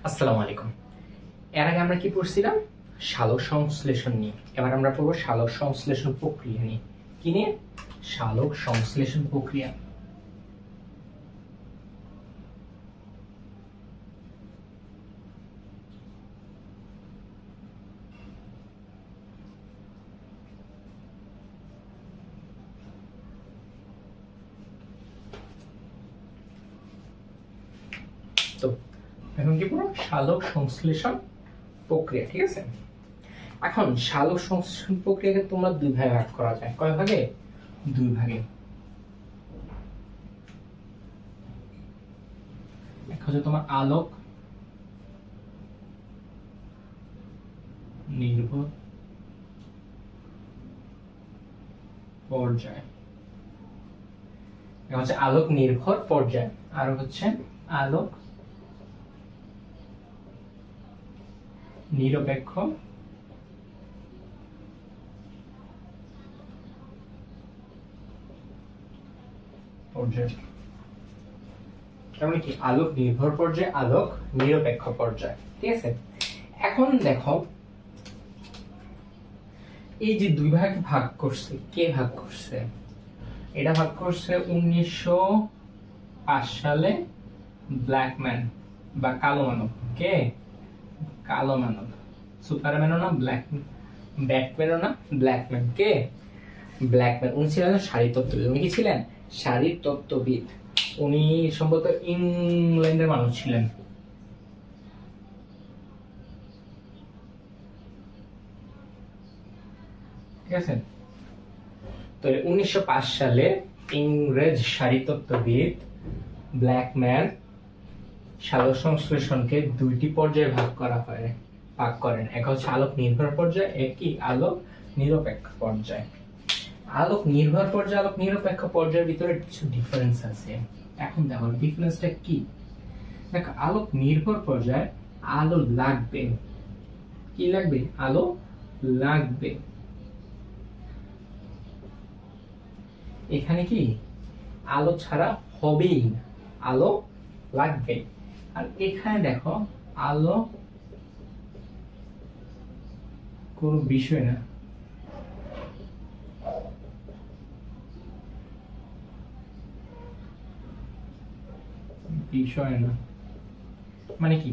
আসসালামু আলাইকুম। এর আগে আমরা কি পড়ছিলাম? সালোক সংশ্লেষণ নিয়ে। এবার আমরা পড়বো সালোক সংশ্লেষণ প্রক্রিয়া নিয়ে। কি নিয়ে? সালোক সংশ্লেষণ প্রক্রিয়া। তো এখন কি পড়ো? সালোক সংশ্লেষণ প্রক্রিয়া, ঠিক আছে? এখন সালোক সংশ্লেষণ প্রক্রিয়াকে তোমরা দুই ভাগে ভাগ করা যায়। কয় ভাগে? দুই ভাগে। এক হচ্ছে তোমার আলোক নির্ভর পর্যায়, এটা হচ্ছে আলোক নির্ভর পর্যায়, আর হচ্ছে আলোক নিরপেক্ষ পর্যায়। তার মানে কি? আলোক নির্ভর পর্যায়, আলোক নিরপেক্ষ পর্যায়, ঠিক আছে? এখন দেখো, এই যে দুই ভাগে ভাগ করছে, কে ভাগ করছে? এটা ভাগ করছে 1905 সালে ব্ল্যাকম্যান বা কালো মানব। কে? কালো মানব। সুপারম্যানও না, ব্যাটম্যানও না, ব্ল্যাকম্যান। কে? ব্ল্যাকম্যান। উনি ছিলেন শারীরতত্ত্ববিদ। উনি কি ছিলেন? শারীরতত্ত্ববিদ। উনি সম্ভবত ইংল্যান্ডের মানুষ ছিলেন। ঠিক আছে? তো 1905 সালে ইংরেজ শারীরতত্ত্ববিদ ব্ল্যাকম্যান সালোক সংশ্লেষণকে দুইটি পর্যায়ে ভাগ করেন। এক হচ্ছে আলোক নির্ভর পর্যায়, এক কি? আলোক নিরপেক্ষ পর্যায়। আলোক নির্ভর পর্যায়, আলোক নিরপেক্ষ পর্যায়ের ভিতরে কিছু ডিফারেন্স আছে। এখন দেখো ডিফারেন্সটা কি। দেখো, আলোক নির্ভর পর্যায়ে আলো লাগবে। কি লাগবে? আলো লাগবে। এখানে কি? আলো ছাড়া হবেই না, আলো লাগবে। আর এখানে দেখো, আলো কোনো বিষয় না, বিষয় না। মানে কি?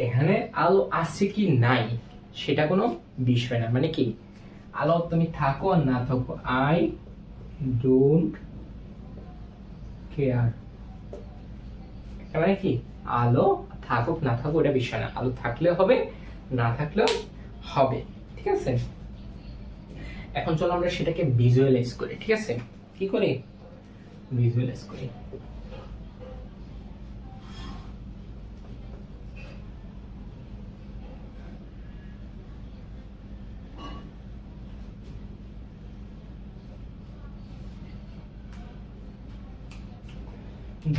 এখানে আলো আছে কি নাই সেটা কোনো বিষয় না। মানে কি? আলো তুমি থাকো আর না থাকো, আই ডোন্ট কেয়ার। মানে কি? আলো থাকুক না থাকুক এটা বিষয় না। আলো থাকলেও হবে, না থাকলেও হবে। ঠিক আছে? এখন চলো আমরা সেটাকে ভিজুয়ালাইজ করি। ঠিক আছে? কি করি? ভিজুয়ালাইজ করি।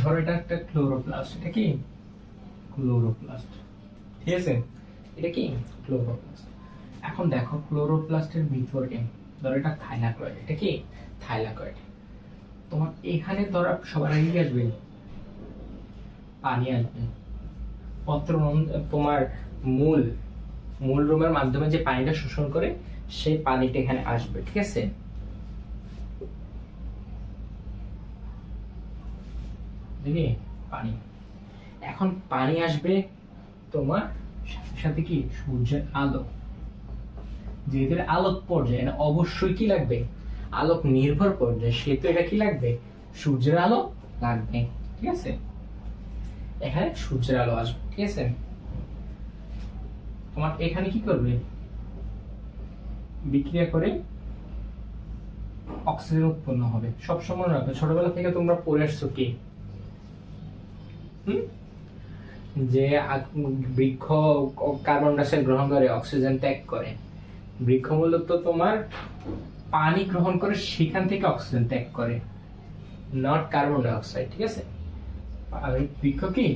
ধরো এটা একটা ক্লোরোপ্লাস্ট। এটা কি? ক্লোরোপ্লাস্ট। ঠিক আছে? এটা কি? ক্লোরোপ্লাস্ট। এখন দেখো ক্লোরোপ্লাস্টের ভিতরে ধরো এটা থাইলাকয়েড। এটা কি? থাইলাকয়েড। তোমার এখানে ধরো সবার আগে কি আসবে? পানি আসবে। তোমার মূল রুমের মাধ্যমে যে পানিটা শোষণ করে সেই পানিটা এখানে আসবে। ঠিক আছে? দেখি পানি। এখন পানি আসবে তোমার সাথে সাথে কি? সূর্যের আলো। যেহেতু আলোক পর্যায়ে এটা অবশ্যই কি লাগবে? আলোক নির্ভর পর্যায়ে, সেহেতু এটা কি লাগবে? সূর্যের আলো লাগবে। ঠিক আছে? এখানে সূর্যের আলো আসবে। ঠিক আছে? তোমার এখানে কি করবে? বিক্রিয়া করে অক্সিজেন উৎপন্ন হবে। সবসময় রাখবে, ছোটবেলা থেকে তোমরা পড়ে আসছো কি যে বৃক্ষ কার্বন ডাইঅক্সাইড গ্রহণ করে, অক্সিজেন ত্যাগ করে। বৃক্ষ মূলত তোমার পানি গ্রহণ করে সেখান থেকে অক্সিজেন ত্যাগ করে, নট কার্বন ডাইঅক্সাইড। ঠিক আছে? বৃক্ষ কি?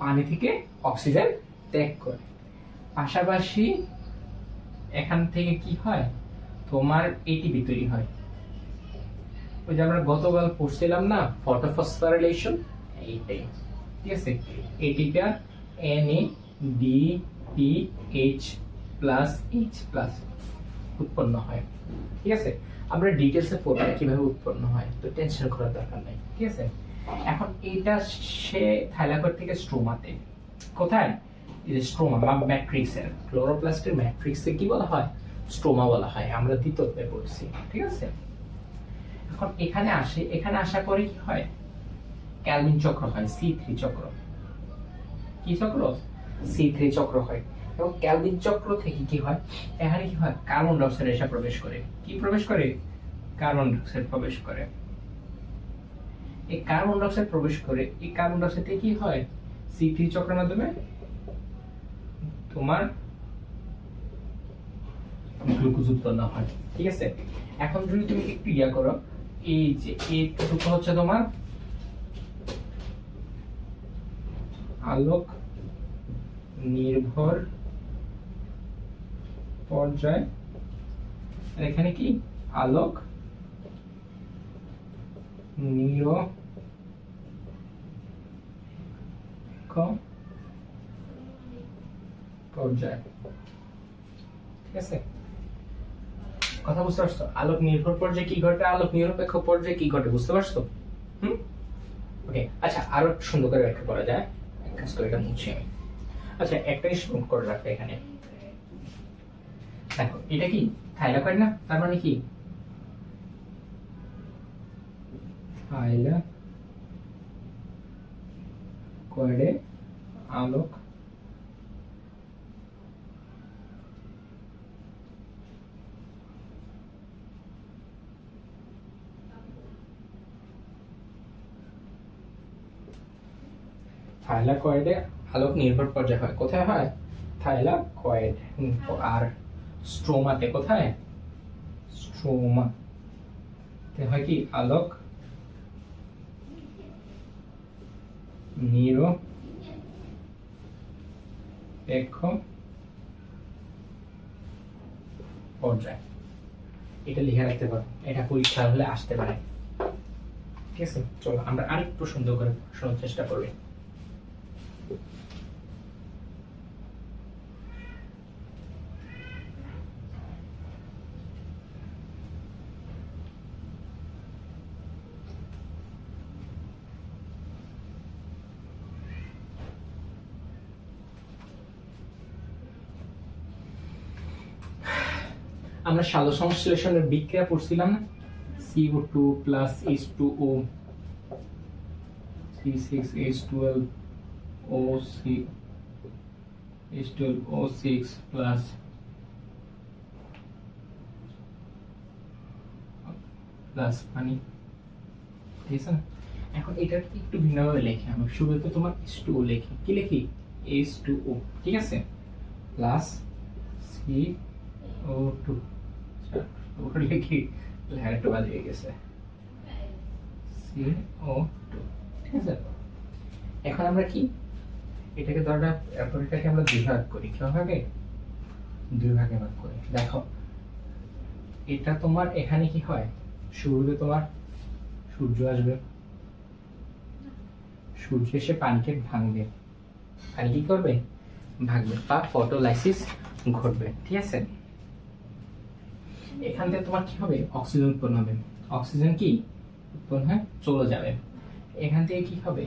পানি থেকে অক্সিজেন ত্যাগ করে। পাশাপাশি এখান থেকে কি হয়? তোমার এটিপি তৈরি হয়। ওই যে আমরা গতকাল পড়ছিলাম না, ফটোফসফোরাইলেশন, এইটাই। ঠিক আছে, এটিটা NADPH+H+ উৎপন্ন হয়। ঠিক আছে, আমরা ডিটেইলসে পড়ব কিভাবে উৎপন্ন হয়, তো টেনশন করার দরকার নাই। ঠিক আছে, এখন এটা সে থাইলাকয়েড থেকে স্ট্রোমাতে, কোথায়, এই যে স্ট্রোমা বা ম্যাট্রিক্সের, ক্লোরোপ্লাস্টের ম্যাট্রিক্সে কি বলা হয়, স্ট্রোমা বলা হয়, আমরা দ্বিতীয়তে পড়ছি। ঠিক আছে, এখন এখানে আসে, এখানে আসার পরে কি হয়, ক্যালভিন চক্র হয়, C3 চক্র। কি চক্র, C3 চক্র হয়। এবং ক্যালভিন চক্র থেকে কি হয়, এখানে কি হয়, কার্বন ডাই অক্সাইড এসে প্রবেশ করে। কি প্রবেশ করে, কার্বন ডাই অক্সাইড প্রবেশ করে। এই কার্বন ডাই অক্সাইড প্রবেশ করে, এই কার্বন ডাই অক্সাইড থেকে কি হয়, C3 চক্রের মাধ্যমে তোমার গ্লুকোজ উৎপন্ন হয়। ঠিক আছে, এখন যদি তুমি একটু ইয়া করো, এই যে এইটুকু হচ্ছে তোমার আলোক নির্ভর পর্যায়, আর এখানে কি আলোক নিরপেক্ষ পর্যায়। ঠিক আছে, কথা বুঝতে পারছো, আলোক নির্ভর পর্যায়ে কি ঘটে, আলোক নিরপেক্ষ পর্যায়ে কি ঘটে, বুঝতে পারছো? ওকে, আচ্ছা আরো সুন্দর করে ব্যাখ্যা করা যায়, এক কাজ করে এটা মুছি আমি। আচ্ছা একটা জিনিস নোট করে রাখো, এখানে দেখো এটা কি থাইলাকয়েড না, তার মানে কি থাইলাকয়েডে আলোক থাইলাকয়েডে আলোক নির্ভর পর্যায় হয়, কোথায় হয়, থাইলাকয়েড। আর স্ট্রোমাতে কোথায়, স্ট্রোমাতে হয় কি আলোক নিরপেক্ষ পর্যায়। এটা লিখে রাখতে পারো, এটা পরীক্ষা হলে আসতে পারে। ঠিক আছে, চলো আমরা আরেকটু সুন্দর করে শোনার চেষ্টা করবো। আমরা সালো সংশ্লেষণের বিক্রিয়া পড়ছিলাম না, CO2 plus H2O, H12O6 plus পানি। ঠিক আছে, এখন এটা একটু ভিন্নভাবে লেখি, আমি শুরুতে তোমার H2O লিখি, কি লিখি, H2O। ঠিক আছে, প্লাস CO2, ওটা লিখি, লেখার একটু বাদ হয়ে গেছে, CO2। ঠিক আছে, এখন আমরা কি এটাকে ধরো, এরপর এটাকে আমরা দুই ভাগ করি, কিভাবে দুই ভাগে ভাগ করি, দেখো এটা তোমার এখানে কি হয়, শুরুতে তোমার সূর্য আসবে, সূর্য এসে পানিকে ভাঙবে, পানি কি করবে, ভাঙবে বা ফটোলাইসিস ঘটবে। ঠিক আছে, এখান থেকে তোমার কি হবে, অক্সিজেন উৎপন্ন হবে, অক্সিজেন কি উৎপন্ন হয় চলে যাবে, এখান থেকে কি হবে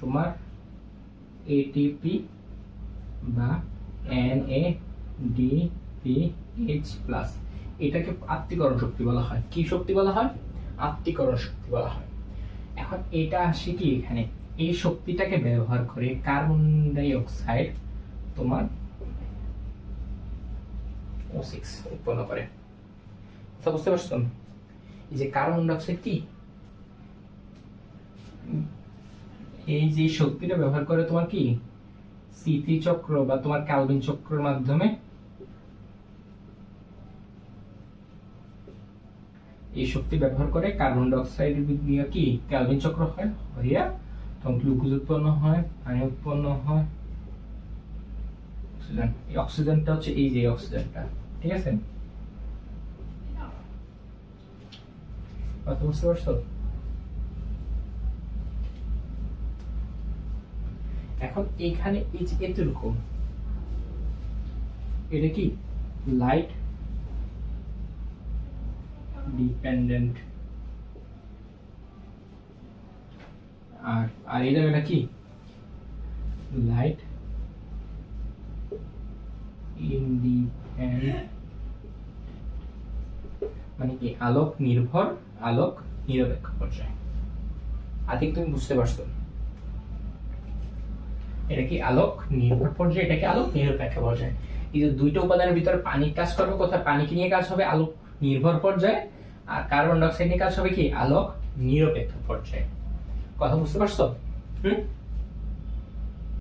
তোমার এটিপি বা NADPH+, এটাকে আত্তীকরণ শক্তি বলা হয়। কি শক্তি বলা হয়, আত্তীকরণ শক্তি বলা হয়। এখন এটা আসে কি এখানে, এই শক্তিটাকে ব্যবহার করে কার্বন ডাই অক্সাইড তোমার O6 উৎপন্ন করে। বুঝতে পারছো, এই যে কার্বন ডাই অক্সাইড কি, এই যে শক্তিটা ব্যবহার করে তোমার কি C3 চক্র বা তোমার ক্যালভিন চক্রের মাধ্যমে এই শক্তি ব্যবহার করে কার্বন ডাই অক্সাইড দিয়ে কি ক্যালভিন চক্র হয়, হইয়া তখন গ্লুকোজ উৎপন্ন হয়, পানি উৎপন্ন হয়, অক্সিজেন। এই অক্সিজেনটা হচ্ছে এই যে অক্সিজেনটা। ঠিক আছে, কথা বুঝতে পারছো? এখন এখানে এই যে এতটুকু, এটা কি লাইট ডিপেন্ডেন্ট, আর আর এই জায়গাটা কি লাইট ইন্ডিপেন্ডেন্ট, মানে কি আলোক নির্ভর, আলোক নিরপেক্ষ পর্যায়। আগে তুমি বুঝতে পারছো, এটা কি আলোক নির্ভর পর্যায়, এটা কি আলোক নিরপেক্ষ পর্যায়। এই যে দুইটা উপাদানের ভিতরে পানি কাজ করবে কোথায়, পানিকে নিয়ে কাজ হবে আলোক নির্ভর পর্যায়ে, আর কার্বন ডাই অক্সাইড নিয়ে কাজ হবে কি আলোক নিরপেক্ষ পর্যায়ে। কথা বুঝতে পারছো?